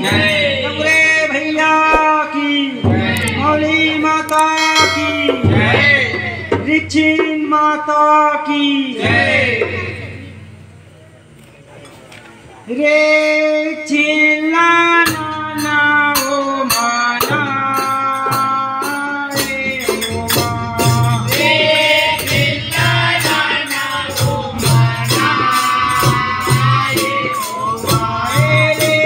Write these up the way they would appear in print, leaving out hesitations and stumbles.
जय, डमरे भैया की जय, मौली माता की जय, रिक्षिन माता की जय। रे चिल्ला नाना ओ माना रे ओ मा रे चिल्ला नाना ओ माना रे ओ मा। रे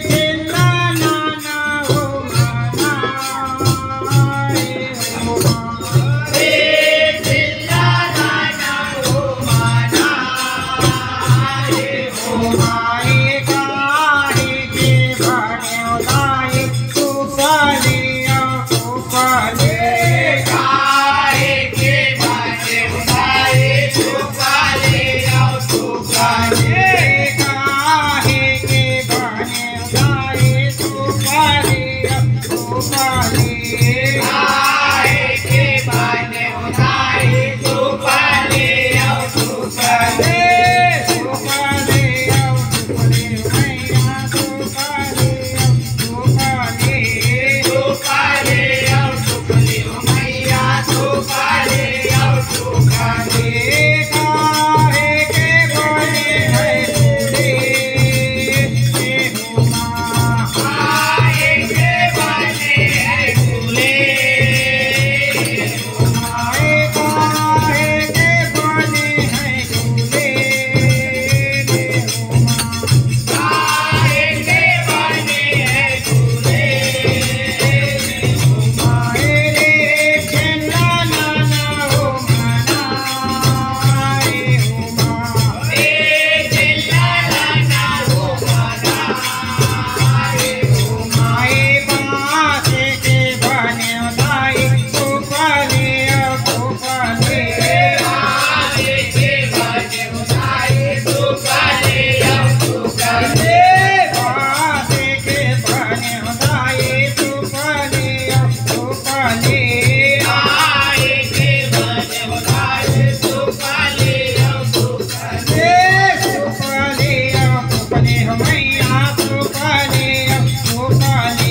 चिल्ला नाना ओ माना रे ओ मा रे चिल्ला नाना ओ माना रे ओ मा। माए काहे के भाने तू पालिया तू पाले काहे के बाजे उठाए तू काले आओ तू काले। काहे के भाने तू पालिया तू पाले काहे के बाजे उठाए तू काले आओ तू काले। तू पाले तू पाले मैया तू पाले तू पाले तू काले आओ तू काले मैया तू काले आओ तू काले। काहे के बने है रे हो माँ काहे के बाजे है फूले माए काहे के बने है झूले रे हो माँ काहे के बाजे है फूले माए रे चंदा नाना हो माना रे हो माँ रे चिल्ला नाना हो माना रे ओ माए बाँस के बने दाई तू पाले तू पाले काहे के बाजे उठाए तू काले आओ तू काले। बाँस के बने दाई तू पाले तू पाले काहे के बाजे उठाए तू काले आओ तू काले। तू पाले मैया तू पाले तू पाले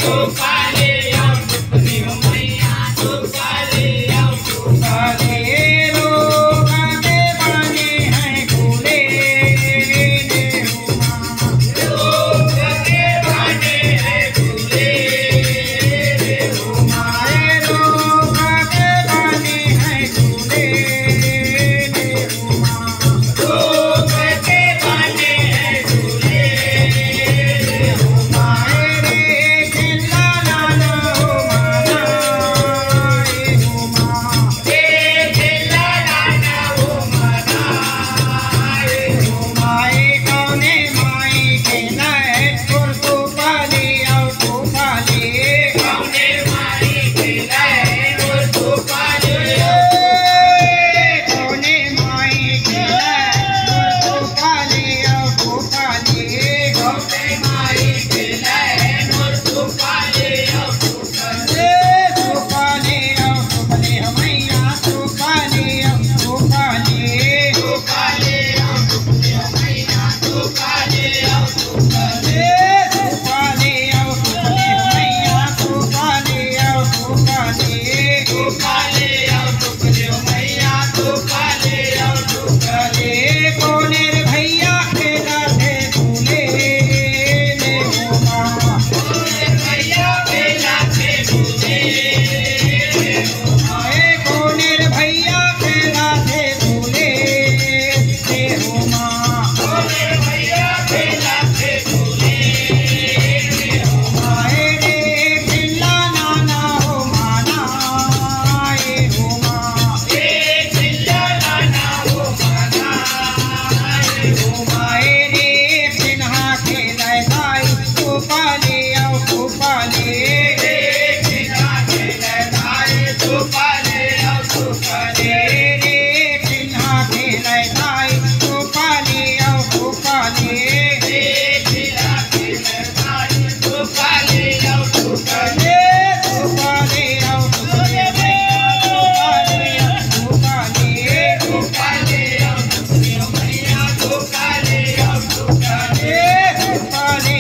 तू काले आओ तू काले मैया तू काले आओ तू काले। लोग के बने हैं झूले रे हो माँ लोग के बाजे है फूले रे ओ माए लोग के बने हैं झूले रे हो माँ लोग के बाजे है फूले रे ओ माए रे चिल्ला नाना हो माना रे हो माँ रे चिल्ला नाना हो माना रे ओ माए कौने माई के नए तू पाले तू पाले कौने मारी के लाए और तू काले। कौने माई के नए तू पाले तू पाले कौने मारी के लाए और तू काले और तू काले। तू पाले मैया तू पाले तू पाले तू काले और तू मैया तू काले और तू काले। तू पाले मैया तू पाले तू पाले तू काले और तू मैया तू काले और तू काले। कोने रे भैया खेला थे झूले रे हो माँ भैया बेला थे फूले रे ओ आए कोने रे भैया खेला थे झूले रे हो माँ कौने भैया बेला थे फूले रे ओ आए रे चिल्ला नाना हो माना रे हो माँ रे चिल्ला नाना हो माना रे ओ आए रे चिन्हा खेला दाई तू पाले तू पाले रे चिल्ला के लड़ाई तू काले और तू काले। रे चिन्हा खेला दाई तू पाले तू पाले रे चिल्ला के लड़ाई तू काले और तू काले। तू पाले तू पाले तू पाले तू काले और तू मैया तू काले और तू काले। तू पाले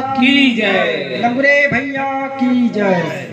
की की जय लंगुरे भैया की जय।